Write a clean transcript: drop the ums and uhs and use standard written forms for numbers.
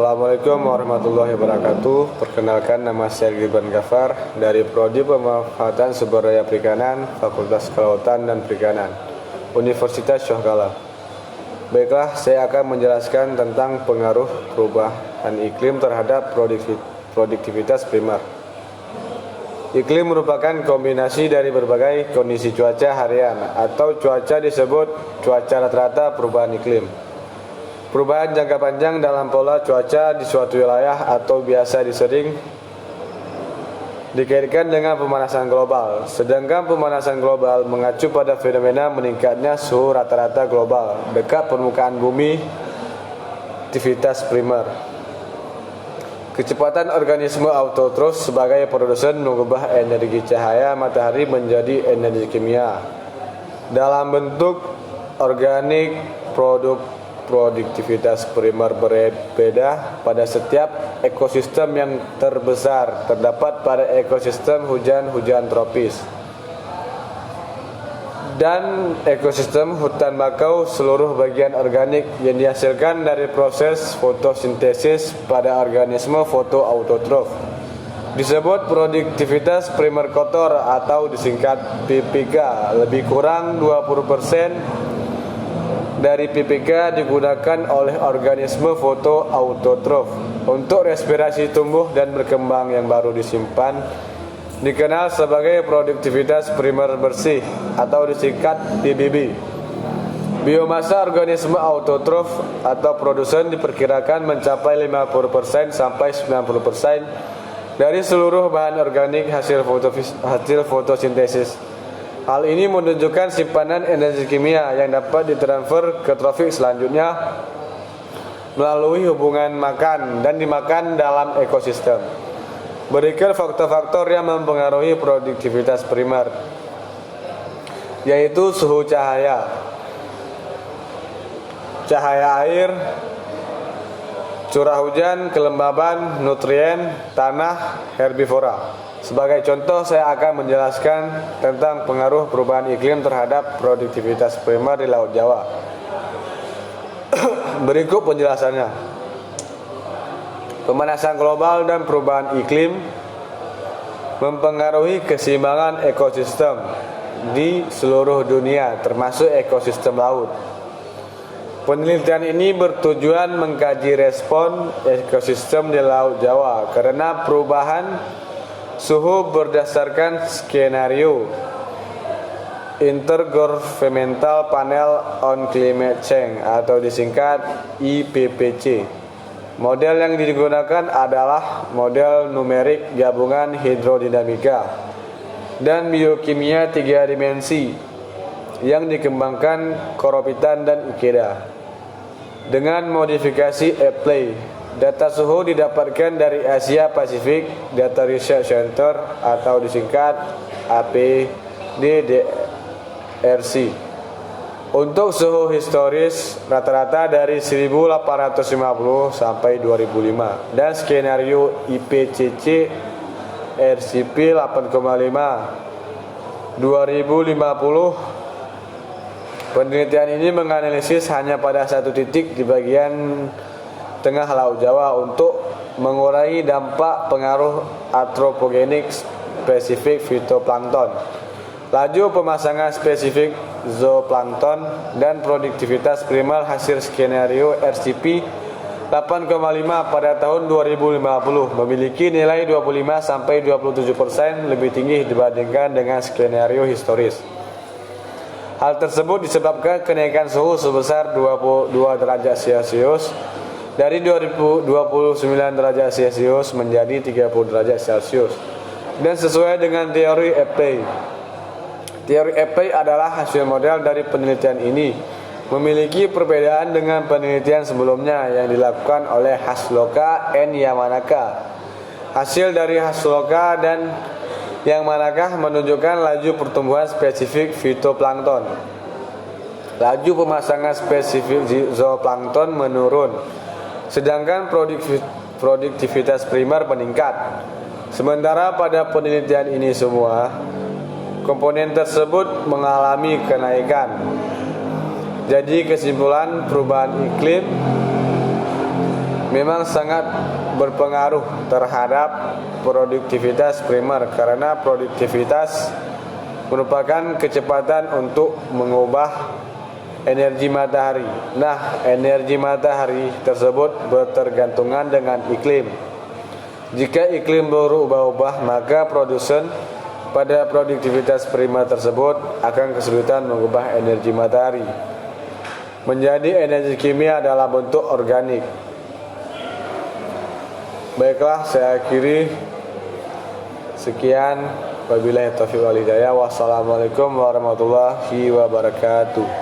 Assalamualaikum warahmatullahi wabarakatuh. Perkenalkan, nama saya Gibran Gafar dari Prodi Pemanfaatan Sumber Daya Perikanan, Fakultas Kelautan dan Perikanan, Universitas Syahgala. Baiklah, saya akan menjelaskan tentang pengaruh perubahan iklim terhadap produktivitas primer. Iklim merupakan kombinasi dari berbagai kondisi cuaca harian atau cuaca disebut cuaca rata-rata perubahan iklim. Perubahan jangka panjang dalam pola cuaca di suatu wilayah atau biasa disering dikaitkan dengan pemanasan global. Sedangkan pemanasan global mengacu pada fenomena meningkatnya suhu rata-rata global dekat permukaan bumi, aktivitas primer. Kecepatan organisme autotrof sebagai produsen mengubah energi cahaya matahari menjadi energi kimia dalam bentuk organik. Produktivitas primer berbeda pada setiap ekosistem. Yang terbesar terdapat pada ekosistem hujan tropis dan ekosistem hutan bakau. Seluruh bagian organik yang dihasilkan dari proses fotosintesis pada organisme fotoautotrof disebut produktivitas primer kotor atau disingkat PPK. Lebih kurang 20% dari PPK digunakan oleh organisme fotoautotrof untuk respirasi tumbuh dan berkembang. Yang baru disimpan dikenal sebagai produktivitas primer bersih atau disingkat PBB. Biomasa organisme autotrof atau produsen diperkirakan mencapai 50% sampai 90% dari seluruh bahan organik hasil fotosintesis. Hal ini menunjukkan simpanan energi kimia yang dapat ditransfer ke trofik selanjutnya melalui hubungan makan dan dimakan dalam ekosistem. Berikut faktor-faktor yang mempengaruhi produktivitas primer, yaitu suhu cahaya air, curah hujan, kelembaban, nutrien, tanah, herbivora. Sebagai contoh, saya akan menjelaskan tentang pengaruh perubahan iklim terhadap produktivitas primer di Laut Jawa. Berikut penjelasannya. Pemanasan global dan perubahan iklim mempengaruhi keseimbangan ekosistem di seluruh dunia, termasuk ekosistem laut. Penelitian ini bertujuan mengkaji respon ekosistem di Laut Jawa karena perubahan suhu berdasarkan skenario Intergovernmental Panel on Climate Change atau disingkat IPPC. Model yang digunakan adalah model numerik gabungan hidrodinamika dan biokimia 3 dimensi yang dikembangkan Koropitan dan Ikeda dengan modifikasi Epley. Data suhu didapatkan dari Asia Pacific Data Research Center atau disingkat APDDRC. Untuk suhu historis rata-rata dari 1850 sampai 2005 dan skenario IPCC RCP 8,5 2050. Penelitian ini menganalisis hanya pada satu titik di bagian tengah Laut Jawa untuk mengurangi dampak pengaruh antropogenik spesifik fitoplankton, laju pemasangan spesifik zooplankton, dan produktivitas primer hasil skenario RCP 8,5 pada tahun 2050 memiliki nilai 25-27% lebih tinggi dibandingkan dengan skenario historis. Hal tersebut disebabkan kenaikan suhu sebesar 22 derajat Celcius dari 29 derajat Celcius menjadi 30 derajat Celcius dan sesuai dengan teori Epley. Teori Epley adalah hasil model dari penelitian ini, memiliki perbedaan dengan penelitian sebelumnya yang dilakukan oleh Hasloka and Yamanaka. Hasil dari Hasloka dan Yamanaka menunjukkan laju pertumbuhan spesifik fitoplankton. Laju pemasangan spesifik zooplankton menurun, sedangkan produktivitas primer meningkat. Sementara pada penelitian ini semua komponen tersebut mengalami kenaikan. Jadi kesimpulan, perubahan iklim memang sangat berpengaruh terhadap produktivitas primer, karena produktivitas merupakan kecepatan untuk mengubah energi matahari. Nah, energi matahari tersebut bertergantungan dengan iklim. Jika iklim berubah-ubah, maka produsen pada produktivitas primer tersebut akan kesulitan mengubah energi matahari menjadi energi kimia dalam bentuk organik. Baiklah, saya akhiri. Sekian, wabillahi taufiq wal hidayah. Wassalamualaikum warahmatullahi wabarakatuh.